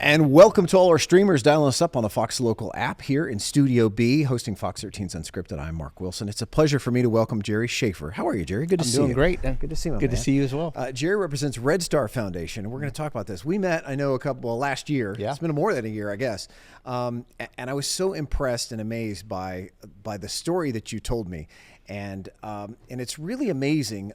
And welcome to all our streamers dialing us up on the Fox Local app here in Studio B, hosting Fox 13's Unscripted. I'm Mark Wilson. It's a pleasure for me to welcome Jerry Schaefer. How are you, Jerry? Good to see you. I'm doing great. Good to see you, Good to see you as well. Jerry represents Red Star Foundation, and we're going to talk about this. We met, I know, last year. Yeah. It's been more than a year, I guess. And I was so impressed and amazed by the story that you told me. And it's really amazing.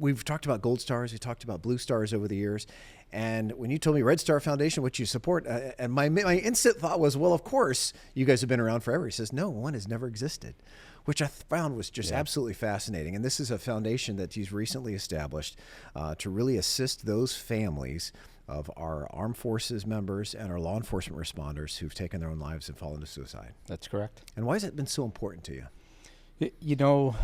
We've talked about Gold Stars, we talked about Blue Stars over the years, and when you told me Red Star Foundation, what you support, and my instant thought was, well, of course, you guys have been around forever. He says, no, one has never existed, which I found was just absolutely fascinating. And this is a foundation that he's recently established to really assist those families of our armed forces members and our law enforcement responders who've taken their own lives and fallen to suicide. That's correct. And why has it been so important to you? You know,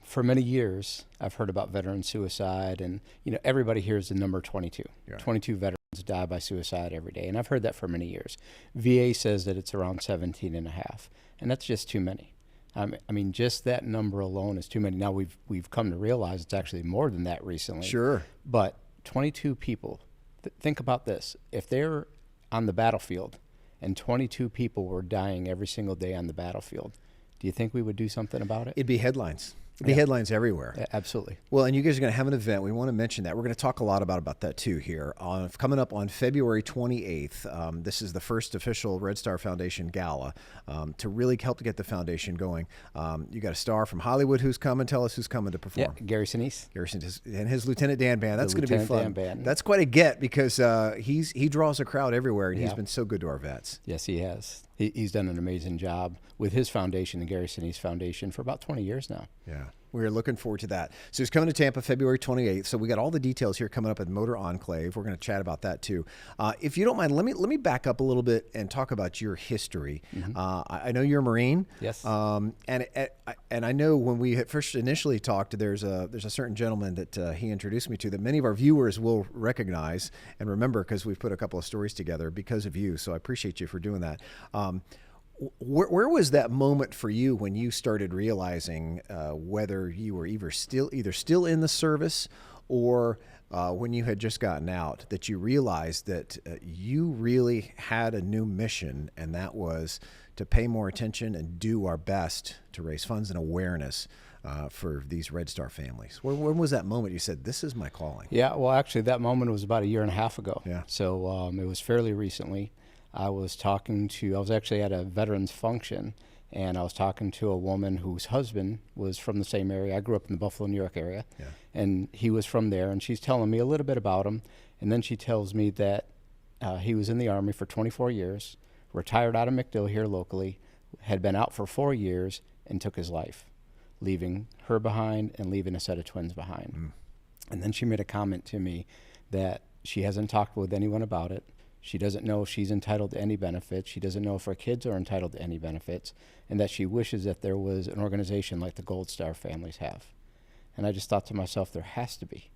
for many years, I've heard about veteran suicide, and, you know, everybody hears the number 22. Yeah. 22 veterans die by suicide every day, and I've heard that for many years. VA says that it's around 17 and a half, and that's just too many. I mean, just that number alone is too many. Now, we've come to realize it's actually more than that recently. Sure. But 22 people, think about this. If they're on the battlefield and 22 people were dying every single day on the battlefield, do you think we would do something about it? It'd be headlines. It'd be headlines everywhere. Yeah, absolutely. Well, and you guys are going to have an event. We want to mention that. We're going to talk a lot about that too here. Coming up on February 28th, this is the first official Red Star Foundation Gala to really help to get the foundation going. You got a star from Hollywood who's coming. Tell us who's coming to perform. Yeah, Gary Sinise. Gary Sinise and his Lieutenant Dan Band. That's going to be fun. Dan Band. That's quite a get because he draws a crowd everywhere, and he's been so good to our vets. Yes, he has. He's done an amazing job with his foundation, the Gary Sinise Foundation, for about 20 years now. Yeah. We're looking forward to that. So he's coming to Tampa February 28th. So we got all the details here coming up at Motor Enclave. We're going to chat about that too. If you don't mind, let me back up a little bit and talk about your history. Mm-hmm. I know you're a Marine. Yes. And I know when we had first initially talked, there's a certain gentleman that he introduced me to that many of our viewers will recognize and remember because we've put a couple of stories together because of you. So I appreciate you for doing that. Where was that moment for you when you started realizing whether you were either still in the service or when you had just gotten out, that you realized that you really had a new mission, and that was to pay more attention and do our best to raise funds and awareness for these Red Star families? When was that moment you said, this is my calling? Yeah, well, actually, that moment was about a year and a half ago. Yeah. So it was fairly recently. I was actually at a veterans function, and I was talking to a woman whose husband was from the same area. I grew up in the Buffalo, New York area, and he was from there, and she's telling me a little bit about him, and then she tells me that he was in the Army for 24 years, retired out of MacDill here locally, had been out for 4 years, and took his life, leaving her behind and leaving a set of twins behind. Mm. And then she made a comment to me that she hasn't talked with anyone about it. She doesn't know if she's entitled to any benefits. She doesn't know if her kids are entitled to any benefits, and that she wishes that there was an organization like the Gold Star families have. And I just thought to myself, there has to be.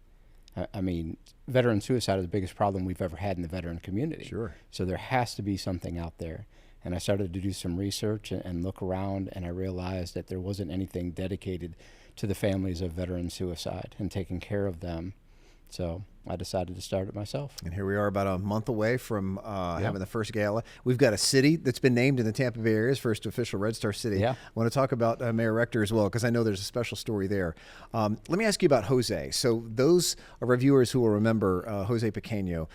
I mean, veteran suicide is the biggest problem we've ever had in the veteran community. Sure. So there has to be something out there. And I started to do some research and look around, and I realized that there wasn't anything dedicated to the families of veteran suicide and taking care of them. So I decided to start it myself. And here we are about a month away from having the first gala. We've got a city that's been named in the Tampa Bay area's first official Red Star city. Yeah. I want to talk about Mayor Rector as well, because I know there's a special story there. Let me ask you about Jose. So those of our viewers who will remember Jose Pequeño,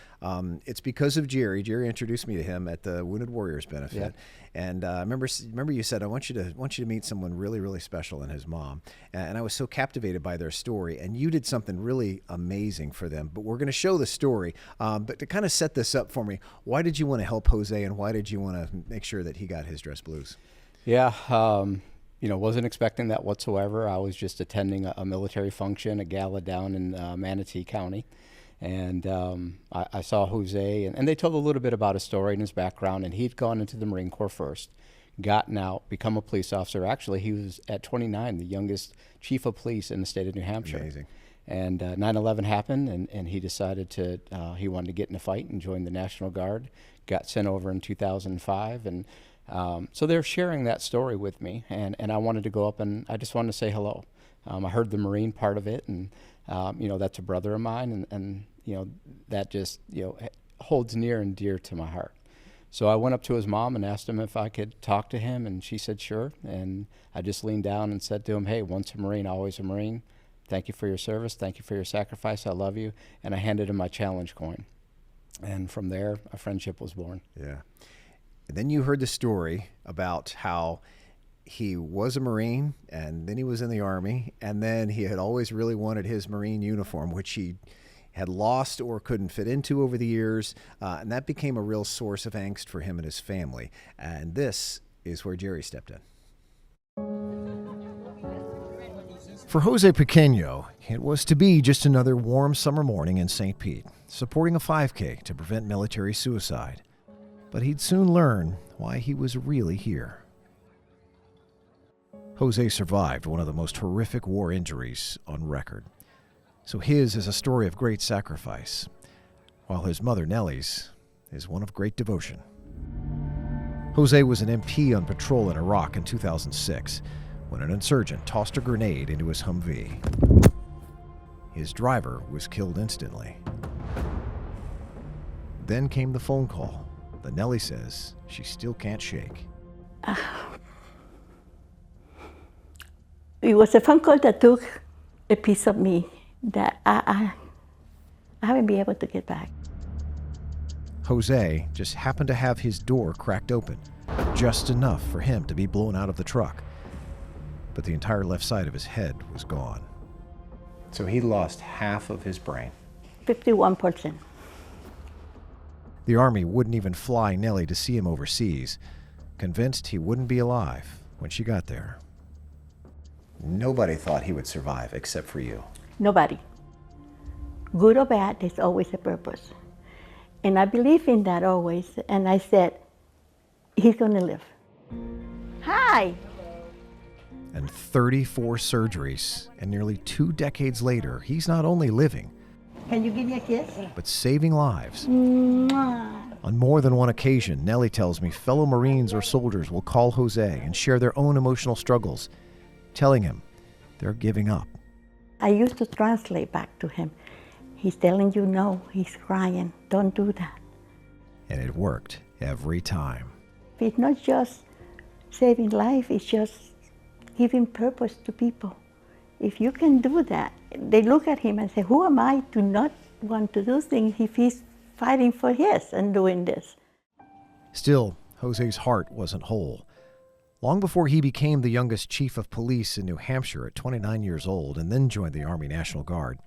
it's because of Jerry. Jerry introduced me to him at the Wounded Warriors benefit. Yeah. And I remember you said, I want you to meet someone really, really special, and his mom. And I was so captivated by their story. And you did something really amazing for them. But we're going to show the story. But to kind of set this up for me, why did you want to help Jose, and why did you want to make sure that he got his dress blues? Yeah, wasn't expecting that whatsoever. I was just attending a military function, a gala down in Manatee County. And I saw Jose, and they told a little bit about his story and his background, and he'd gone into the Marine Corps first, gotten out, become a police officer. Actually, he was, at 29, the youngest chief of police in the state of New Hampshire. Amazing. And 9/11 happened, and he decided he wanted to get in a fight and join the National Guard, got sent over in 2005, and so they're sharing that story with me, and I wanted to go up, and I just wanted to say hello. I heard the Marine part of it, and that's a brother of mine, and that just holds near and dear to my heart. So I went up to his mom and asked him if I could talk to him, and she said sure. And I just leaned down and said to him, hey, once a Marine, always a Marine. Thank you for your service. Thank you for your sacrifice. I love you. And I handed him my challenge coin. And from there, a friendship was born. Yeah. And then you heard the story about how he was a Marine, and then he was in the Army, and then he had always really wanted his Marine uniform, which he had lost or couldn't fit into over the years, and that became a real source of angst for him and his family. And this is where Jerry stepped in. For Jose Pequeño, it was to be just another warm summer morning in St. Pete, supporting a 5K to prevent military suicide. But he'd soon learn why he was really here. Jose survived one of the most horrific war injuries on record. So his is a story of great sacrifice, while his mother Nellie's is one of great devotion. Jose was an MP on patrol in Iraq in 2006 when an insurgent tossed a grenade into his Humvee. His driver was killed instantly. Then came the phone call that Nellie says she still can't shake. It was a phone call that took a piece of me that I haven't been able to get back. Jose just happened to have his door cracked open, just enough for him to be blown out of the truck. But the entire left side of his head was gone. So he lost half of his brain. 51%. The Army wouldn't even fly Nellie to see him overseas, convinced he wouldn't be alive when she got there. Nobody thought he would survive except for you. Nobody. Good or bad, there's always a purpose. And I believe in that always. And I said, he's going to live. Hi. And 34 surgeries, and nearly 2 decades later, he's not only living, Can you give me a kiss? but saving lives. Mwah. On more than one occasion, Nellie tells me fellow Marines or soldiers will call Jose and share their own emotional struggles, telling him they're giving up. I used to translate back to him. He's telling you no, he's crying, don't do that. And it worked every time. It's not just saving life, it's just giving purpose to people. If you can do that, they look at him and say, who am I to not want to do things if he's fighting for his and doing this? Still, Jose's heart wasn't whole. Long before he became the youngest chief of police in New Hampshire at 29 years old and then joined the Army National Guard,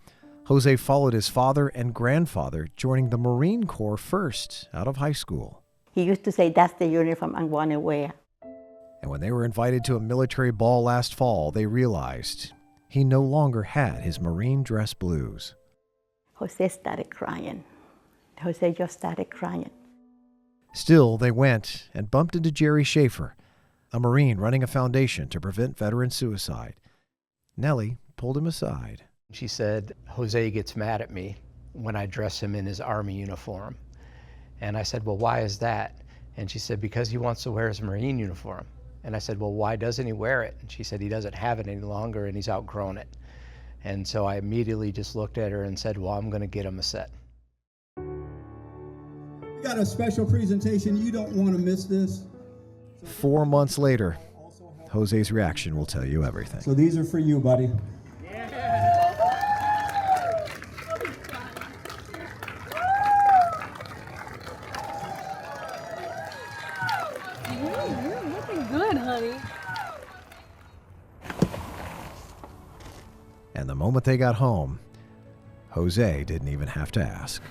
Jose followed his father and grandfather, joining the Marine Corps first out of high school. He used to say, that's the uniform I want to wear. And when they were invited to a military ball last fall, they realized he no longer had his Marine dress blues. Jose started crying. Jose just started crying. Still, they went and bumped into Jerry Schaefer, a Marine running a foundation to prevent veteran suicide. Nellie pulled him aside. She said, Jose gets mad at me when I dress him in his Army uniform. And I said, well, why is that? And she said, because he wants to wear his Marine uniform. And I said, well, why doesn't he wear it? And she said, he doesn't have it any longer and he's outgrown it. And so I immediately just looked at her and said, well, I'm going to get him a set. We got a special presentation. You don't want to miss this. 4 months later, Jose's reaction will tell you everything. So these are for you, buddy. You're looking good, honey. And the moment they got home, Jose didn't even have to ask.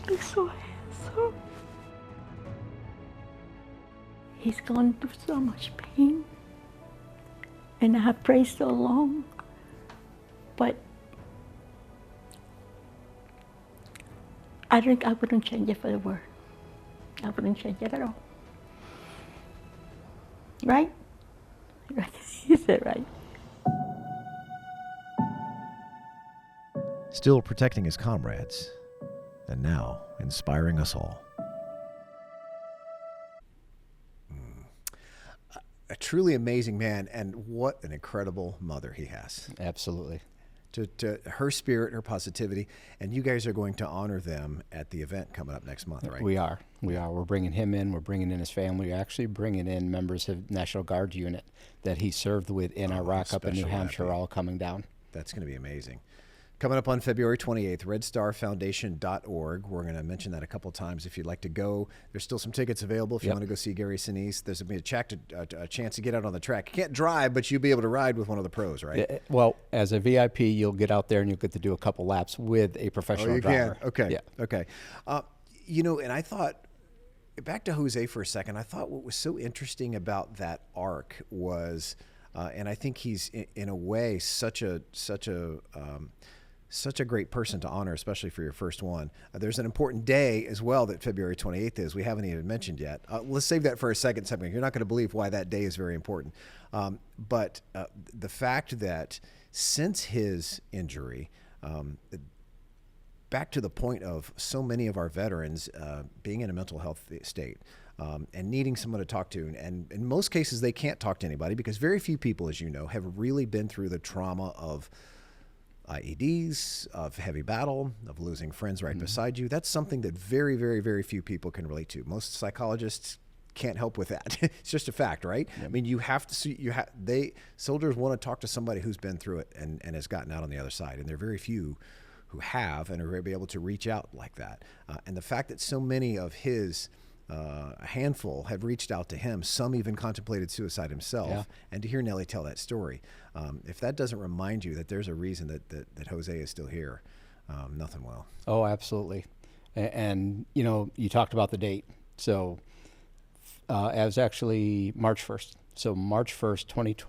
He's so handsome. He's gone through so much pain. And I have prayed so long. But I think I wouldn't change it for the world. I wouldn't change it at all. Right? Right. You said right. Still protecting his comrades, and now inspiring us all. a truly amazing man, and what an incredible mother he has. Absolutely. To her spirit, her positivity, and you guys are going to honor them at the event coming up next month, right? We are. We're bringing him in. We're bringing in his family. We're actually bringing in members of National Guard unit that he served with in Iraq up in New Hampshire, all coming down. That's going to be amazing. Coming up on February 28th, redstarfoundation.org. We're going to mention that a couple times if you'd like to go. There's still some tickets available if you want to go see Gary Sinise. There's going to be a chance to get out on the track. You can't drive, but you'll be able to ride with one of the pros, right? Yeah, well, as a VIP, you'll get out there and you'll get to do a couple laps with a professional driver. Can. Okay. Yeah. Okay. And I thought, back to Jose for a second, I thought what was so interesting about that arc was, and I think he's in a way such a great person to honor, especially for your first one. There's an important day as well that February 28th is. We haven't even mentioned yet. Let's save that for a second. You're not going to believe why that day is very important. But the fact that since his injury, back to the point of so many of our veterans being in a mental health state, and needing someone to talk to. And in most cases, they can't talk to anybody because very few people, as you know, have really been through the trauma of IEDs, of heavy battle, of losing friends right beside you. That's something that very, very, very few people can relate to. Most psychologists can't help with that. It's just a fact, right? Yep. I mean, you have to see, soldiers want to talk to somebody who's been through it and has gotten out on the other side. And there are very few who have and are able to reach out like that. And the fact that so many of his, a handful have reached out to him, some even contemplated suicide himself, and to hear Nellie tell that story, if that doesn't remind you that there's a reason that Jose is still here, nothing will. Oh, absolutely. And you talked about the date. So it was actually March 1st. So March 1st,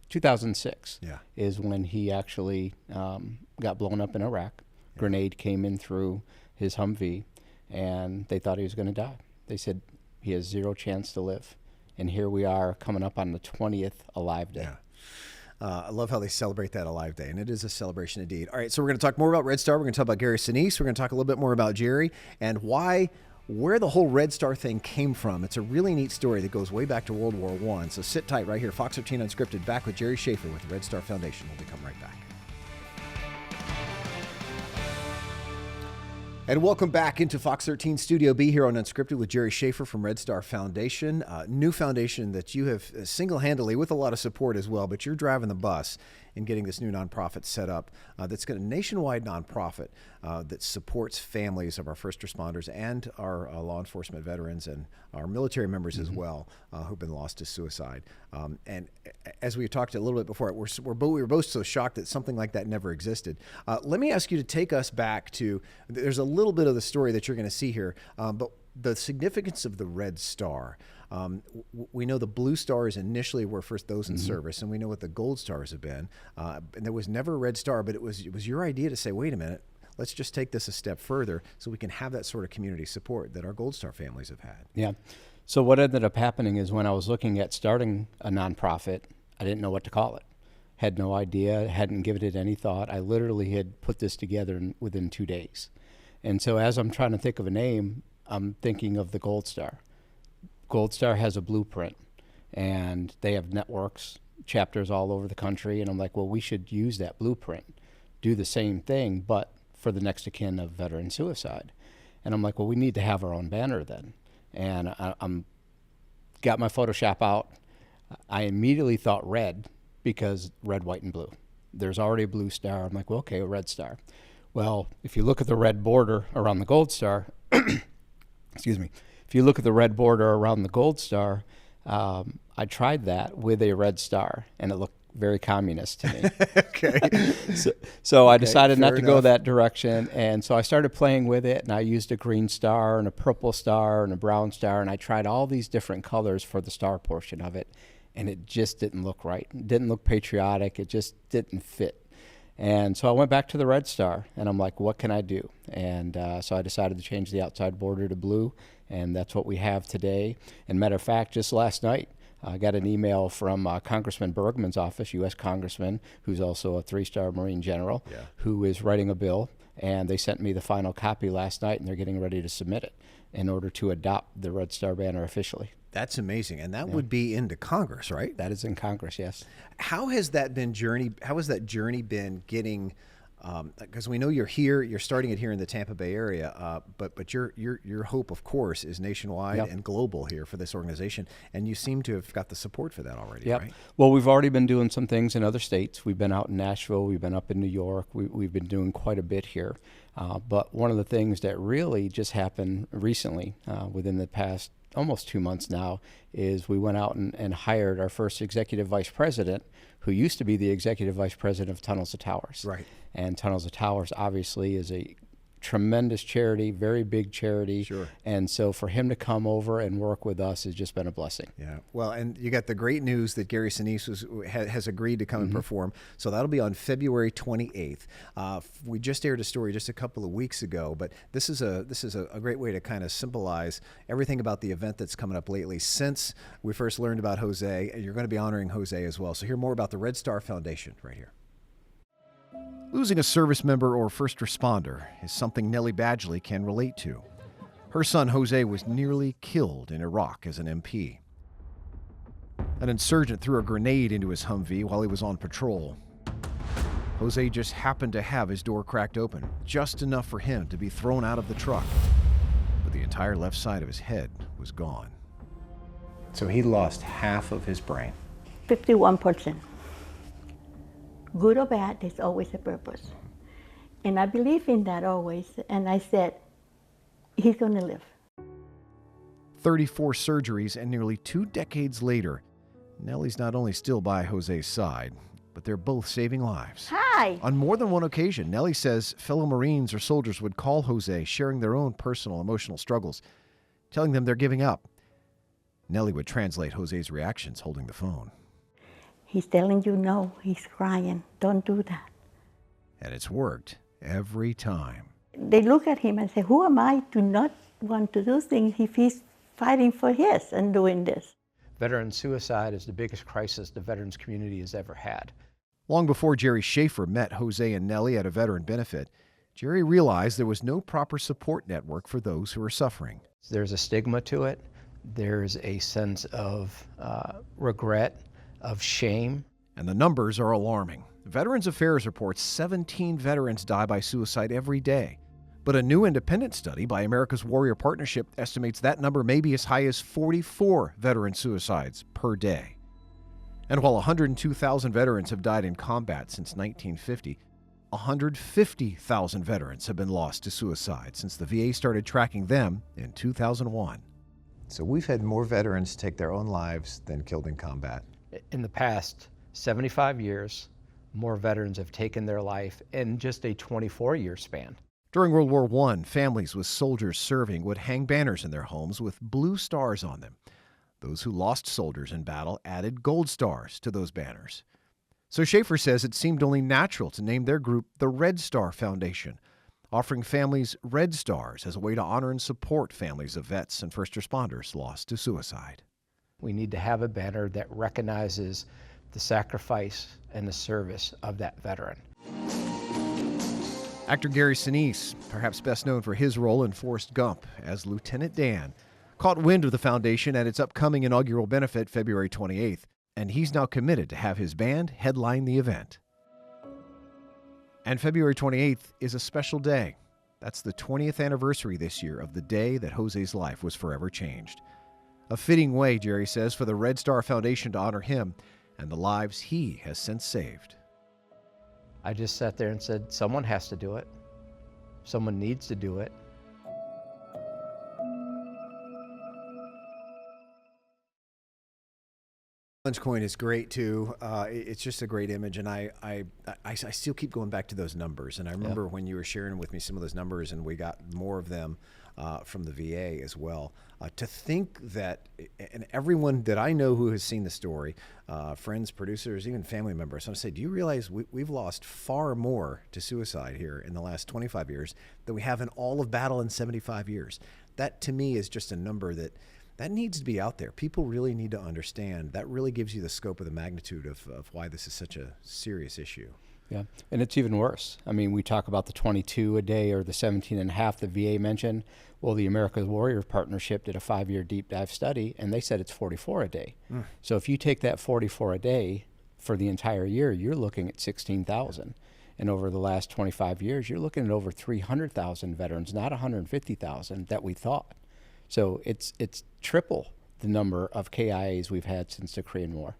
2006 is when he actually got blown up in Iraq. Grenade came in through his Humvee, and they thought he was going to die. They said he has zero chance to live. And here we are coming up on the 20th Alive Day. Yeah. I love how they celebrate that Alive Day, and it is a celebration indeed. All right, so we're going to talk more about Red Star. We're going to talk about Gary Sinise. We're going to talk a little bit more about Jerry and where the whole Red Star thing came from. It's a really neat story that goes way back to World War I. So sit tight right here. Fox 13 Unscripted, back with Jerry Schaefer with the Red Star Foundation. We'll come right back. And welcome back into Fox 13 Studio B here on Unscripted with Jerry Schaefer from Red Star Foundation, new foundation that you have single-handedly, with a lot of support as well, but you're driving the bus in getting this new nonprofit set up that's got a nationwide nonprofit that supports families of our first responders and our law enforcement veterans and our military members as well who've been lost to suicide. And as we talked a little bit before, we were both so shocked that something like that never existed. Let me ask you to take us back to, there's a little bit of the story that you're going to see here, but the significance of the Red Star. We know the Blue Stars initially were first those in service, and we know what the Gold Stars have been. And there was never a Red Star, but it was your idea to say, wait a minute, let's just take this a step further so we can have that sort of community support that our Gold Star families have had. Yeah. So what ended up happening is when I was looking at starting a nonprofit, I didn't know what to call it. Had no idea, hadn't given it any thought. I literally had put this together within 2 days. And so as I'm trying to think of a name, I'm thinking of the Gold Star. Gold Star has a blueprint, and they have networks, chapters all over the country, and I'm like, well, we should use that blueprint, do the same thing, but for the next of kin of veteran suicide. And I'm like, well, we need to have our own banner then. And I'm got my Photoshop out. I immediately thought red, because red, white, and blue. There's already a blue star. I'm like, well, okay, a red star. Well, if you look at the red border around the Gold Star, excuse me, if you look at the red border around the Gold Star, I tried that with a red star, and it looked very communist to me. Okay. So I decided not to enough. go that direction, and so I started playing with it, and I used a green star and a purple star and a brown star, and I tried all these different colors for the star portion of it, and it just didn't look right. It didn't look patriotic. It just didn't fit. And so I went back to the red star, and I'm like, what can I do? And so I decided to change the outside border to blue, and that's what we have today. And matter of fact, just last night, I got an email from Congressman Bergman's office, U.S. Congressman, who's also a 3-star Marine general, who is writing a bill, and they sent me the final copy last night, and they're getting ready to submit it in order to adopt the Red Star banner officially. That's amazing. And that would be into Congress, right? That is in Congress, yes. How has that journey been getting, because we know you're here, you're starting it here in the Tampa Bay area, but your hope, of course, is nationwide and global here for this organization, and you seem to have got the support for that already, right? Well, we've already been doing some things in other states. We've been out in Nashville, we've been up in New York, we've been doing quite a bit here. But one of the things that really just happened recently, within the past almost 2 months now, is we went out and hired our first executive vice president, who used to be the executive vice president of Tunnels to Towers. Right. And Tunnels to Towers obviously is a tremendous charity, very big charity. Sure. And so for him to come over and work with us has just been a blessing. Yeah. Well, and you got the great news that Gary Sinise has agreed to come and perform. So that'll be on February 28th. We just aired a story just a couple of weeks ago, but this is a great way to kind of symbolize everything about the event that's coming up lately since we first learned about Jose, and you're going to be honoring Jose as well. So hear more about the Red Star Foundation right here. Losing a service member or first responder is something Nellie Badgley can relate to. Her son Jose was nearly killed in Iraq as an MP. An insurgent threw a grenade into his Humvee while he was on patrol. Jose just happened to have his door cracked open, just enough for him to be thrown out of the truck. But the entire left side of his head was gone. So he lost half of his brain. 51%. Good or bad, there's always a purpose. And I believe in that always. And I said, he's going to live. 34 surgeries and nearly 2 decades later, Nellie's not only still by Jose's side, but they're both saving lives. Hi! On more than one occasion, Nellie says fellow Marines or soldiers would call Jose, sharing their own personal emotional struggles, telling them they're giving up. Nellie would translate Jose's reactions holding the phone. He's telling you no, he's crying, don't do that. And it's worked every time. They look at him and say, who am I to not want to do things if he's fighting for his and doing this? Veteran suicide is the biggest crisis the veterans community has ever had. Long before Jerry Schaefer met Jose and Nellie at a veteran benefit, Jerry realized there was no proper support network for those who are suffering. There's a stigma to it. There's a sense of regret, of shame. And the numbers are alarming. Veterans Affairs reports 17 veterans die by suicide every day. But a new independent study by America's Warrior Partnership estimates that number may be as high as 44 veteran suicides per day. And while 102,000 veterans have died in combat since 1950, 150,000 veterans have been lost to suicide since the VA started tracking them in 2001. So we've had more veterans take their own lives than killed in combat. In the past 75 years, more veterans have taken their life in just a 24-year span. During World War I, families with soldiers serving would hang banners in their homes with blue stars on them. Those who lost soldiers in battle added gold stars to those banners. So Schaefer says it seemed only natural to name their group the Red Star Foundation, offering families red stars as a way to honor and support families of vets and first responders lost to suicide. We need to have a banner that recognizes the sacrifice and the service of that veteran. Actor Gary Sinise, perhaps best known for his role in Forrest Gump as Lieutenant Dan, caught wind of the foundation at its upcoming inaugural benefit February 28th, and he's now committed to have his band headline the event. And February 28th is a special day. That's the 20th anniversary this year of the day that Jose's life was forever changed. A fitting way, Jerry says, for the Red Star Foundation to honor him and the lives he has since saved. I just sat there and said, someone has to do it. Someone needs to do it. Challenge coin is great too. It's just a great image, and I still keep going back to those numbers. And I remember when you were sharing with me some of those numbers, and we got more of them from the VA as well. To think that, and everyone that I know who has seen the story, friends, producers, even family members, I say, do you realize we've lost far more to suicide here in the last 25 years than we have in all of battle in 75 years? That to me is just a number that needs to be out there. People really need to understand. That really gives you the scope of the magnitude of why this is such a serious issue. Yeah, and it's even worse. I mean, we talk about the 22 a day or the 17 and a half the VA mentioned. Well, the America's Warrior Partnership did a 5-year deep dive study, and they said it's 44 a day. So if you take that 44 a day for the entire year, you're looking at 16,000. And over the last 25 years, you're looking at over 300,000 veterans, not 150,000 that we thought. So it's triple the number of KIAs we've had since the Korean War.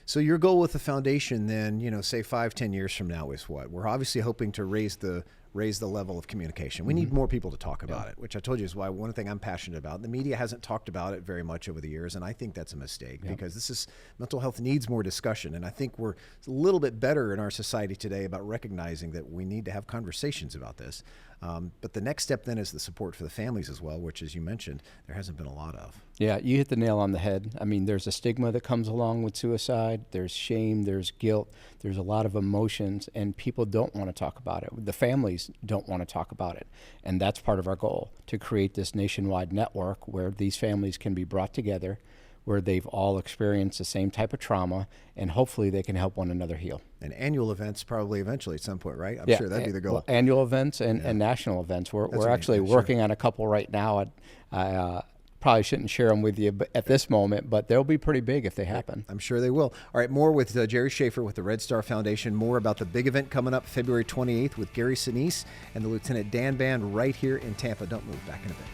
So your goal with the foundation then, say 5-10 years from now is what? We're obviously hoping to raise the level of communication. We need more people to talk about it, which I told you is why one thing I'm passionate about. The media hasn't talked about it very much over the years, and I think that's a mistake because mental health needs more discussion, and I think we're a little bit better in our society today about recognizing that we need to have conversations about this. But the next step then is the support for the families as well, which, as you mentioned, there hasn't been a lot of. Yeah, you hit the nail on the head. I mean, there's a stigma that comes along with suicide. There's shame, there's guilt, there's a lot of emotions, and people don't want to talk about it. The families don't want to talk about it. And that's part of our goal, to create this nationwide network where these families can be brought together, where they've all experienced the same type of trauma, and hopefully they can help one another heal. And annual events probably eventually at some point, right? I'm sure that'd be the goal. Well, annual events and national events. We're actually working on a couple right now. I probably shouldn't share them with you at this moment, but they'll be pretty big if they happen. I'm sure they will. All right, more with Jerry Schaefer with the Red Star Foundation. More about the big event coming up February 28th with Gary Sinise and the Lieutenant Dan Band right here in Tampa. Don't move. Back in a bit.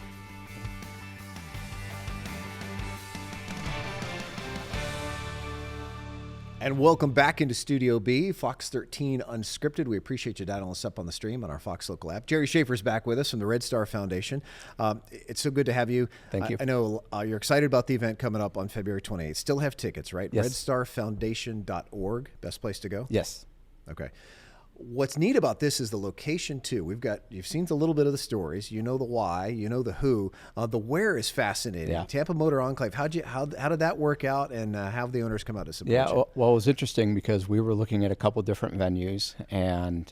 And welcome back into Studio B, Fox 13 Unscripted. We appreciate you dialing us up on the stream on our Fox Local app. Jerry Schaefer's back with us from the Red Star Foundation. It's so good to have you. Thank you. I know you're excited about the event coming up on February 28th. Still have tickets, right? Yes. RedStarFoundation.org, best place to go? Yes. Okay. What's neat about this is the location too. You've seen a little bit of the stories. You know the why. You know the who. The where is fascinating. Yeah. Tampa Motor Enclave. How did that work out? And how have the owners come out to support you? Yeah. Well, it was interesting because we were looking at a couple different venues, and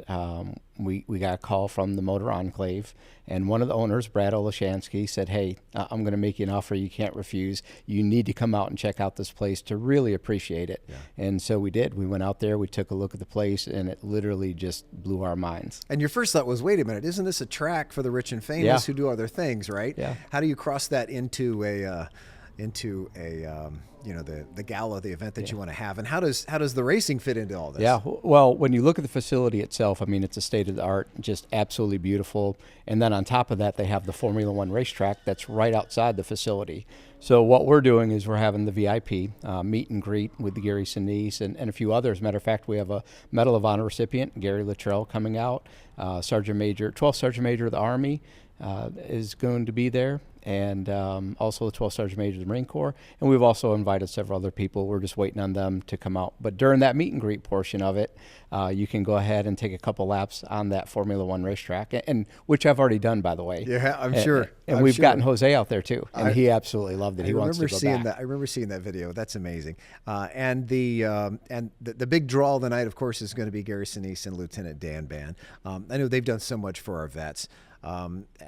we got a call from the Motor Enclave, and one of the owners, Brad Olashansky, said, "Hey, I'm going to make you an offer you can't refuse. You need to come out and check out this place to really appreciate it." Yeah. And so we did. We went out there. We took a look at the place, and it literally just blew our minds. And your first thought was, wait a minute, isn't this a track for the rich and famous who do other things, right? Yeah. How do you cross that into a the gala, the event that you want to have, and how does the racing fit into all this? Yeah, well, when you look at the facility itself, I mean, it's a state of the art, just absolutely beautiful. And then on top of that, they have the Formula One racetrack that's right outside the facility. So what we're doing is we're having the VIP meet and greet with Gary Sinise and a few others. Matter of fact, we have a Medal of Honor recipient, Gary Luttrell, coming out. 12th Sergeant Major of the Army is going to be there, and also the 12th Sergeant Major of the Marine Corps. And we've also invited several other people. We're just waiting on them to come out. But during that meet and greet portion of it, you can go ahead and take a couple laps on that Formula One racetrack, and which I've already done, by the way. Yeah, I'm sure. And we've gotten Jose out there too, and he absolutely loved it. He wants to go back. I remember seeing that video. That's amazing. And the big draw of the night, of course, is going to be Gary Sinise and Lieutenant Dan Band. I know they've done so much for our vets.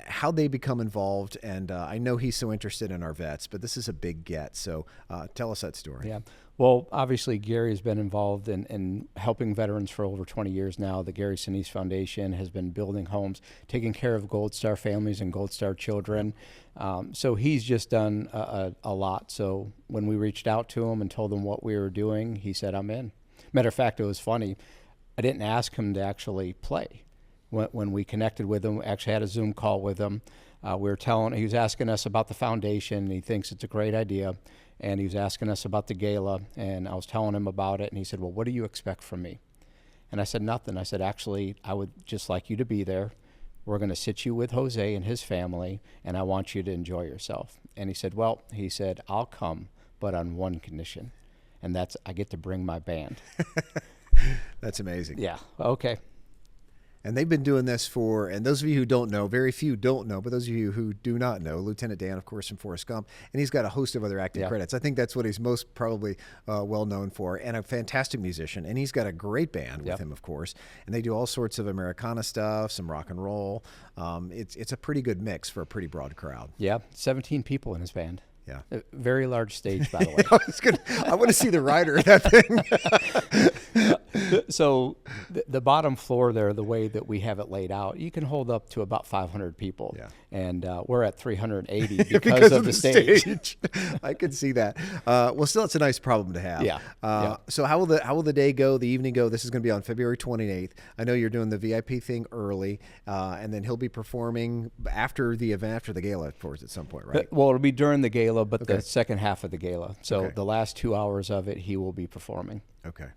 How they become involved, and I know he's so interested in our vets, but this is a big get. So tell us that story. Yeah. Well, obviously, Gary has been involved in helping veterans for over 20 years now. The Gary Sinise Foundation has been building homes, taking care of Gold Star families and Gold Star children. So he's just done a lot. So when we reached out to him and told him what we were doing, he said, "I'm in." Matter of fact, it was funny. I didn't ask him to actually play. When we connected with him, we actually had a Zoom call with him. He was asking us about the foundation, and he thinks it's a great idea. And he was asking us about the gala, and I was telling him about it, and he said, "Well, what do you expect from me?" And I said, "Nothing." I said, "Actually, I would just like you to be there. We're going to sit you with Jose and his family, and I want you to enjoy yourself." And he said, "I'll come, but on one condition, and that's I get to bring my band." That's amazing. Yeah, okay. And they've been doing this for, and those of you who don't know, very few don't know, but those of you who do not know, Lieutenant Dan, of course, from Forrest Gump, and he's got a host of other acting credits. I think that's what he's most probably well known for, and a fantastic musician. And he's got a great band with him, of course. And they do all sorts of Americana stuff, some rock and roll. It's a pretty good mix for a pretty broad crowd. Yeah, 17 people in his band. Yeah. A very large stage, by the way. I want to see the rider of that thing. So the bottom floor there, the way that we have it laid out, you can hold up to about 500 people. Yeah. And we're at 380 because of the stage. I can see that. Well, still, it's a nice problem to have. Yeah. So how will the day go, the evening go? This is going to be on February 28th. I know you're doing the VIP thing early, and then he'll be performing after the event, after the gala, of course, at some point, right? Well, it'll be during the gala, but Okay. the second half of the gala. So Okay. the last 2 hours of it, he will be performing. Okay.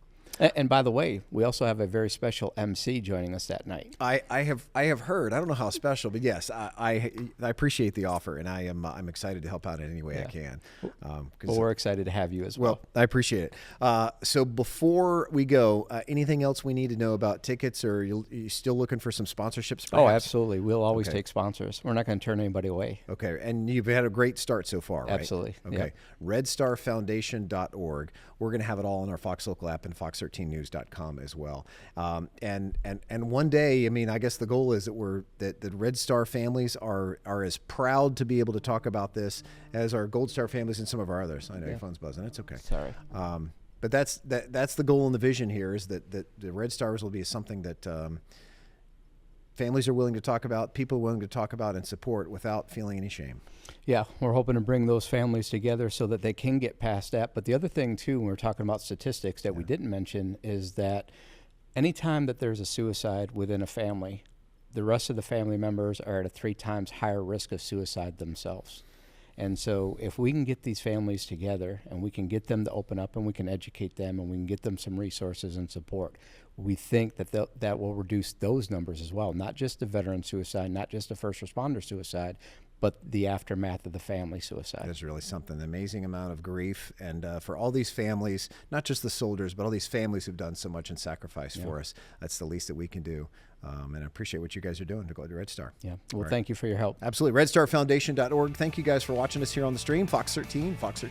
And by the way, we also have a very special MC joining us that night. I have heard. I don't know how special, but yes, I appreciate the offer, and I'm excited to help out in any way I can. Well, we're excited to have you as well. Well, I appreciate it. So before we go, anything else we need to know about tickets, or you still looking for some sponsorships? Oh, perhaps? absolutely. We'll always Okay. take sponsors. We're not going to turn anybody away. Okay, and you've had a great start so far, right? Absolutely, Okay, yeah. redstarfoundation.org. We're going to have it all on our Fox Local app and fox13news.com as well. And one day, I mean, I guess the goal is that the Red Star families are as proud to be able to talk about this as our Gold Star families and some of our others. I know your phone's buzzing. It's okay. Sorry. But that's the goal and the vision here is that the Red Stars will be something that families are willing to talk about, people are willing to talk about and support without feeling any shame. Yeah, we're hoping to bring those families together so that they can get past that. But the other thing, too, when we're talking about statistics that we didn't mention is that anytime that there's a suicide within a family, the rest of the family members are at a 3 times higher risk of suicide themselves. And so if we can get these families together and we can get them to open up and we can educate them and we can get them some resources and support, we think that that will reduce those numbers as well, not just the veteran suicide, not just the first responder suicide, but the aftermath of the family suicide. That's really something, an amazing amount of grief. And for all these families, not just the soldiers, but all these families who've done so much and sacrifice for us, that's the least that we can do. And I appreciate what you guys are doing to go to Red Star. Yeah. Well, thank you for your help. Absolutely. RedStarFoundation.org. Thank you guys for watching us here on the stream. Fox 13, Fox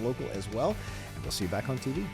Local as well. And we'll see you back on TV.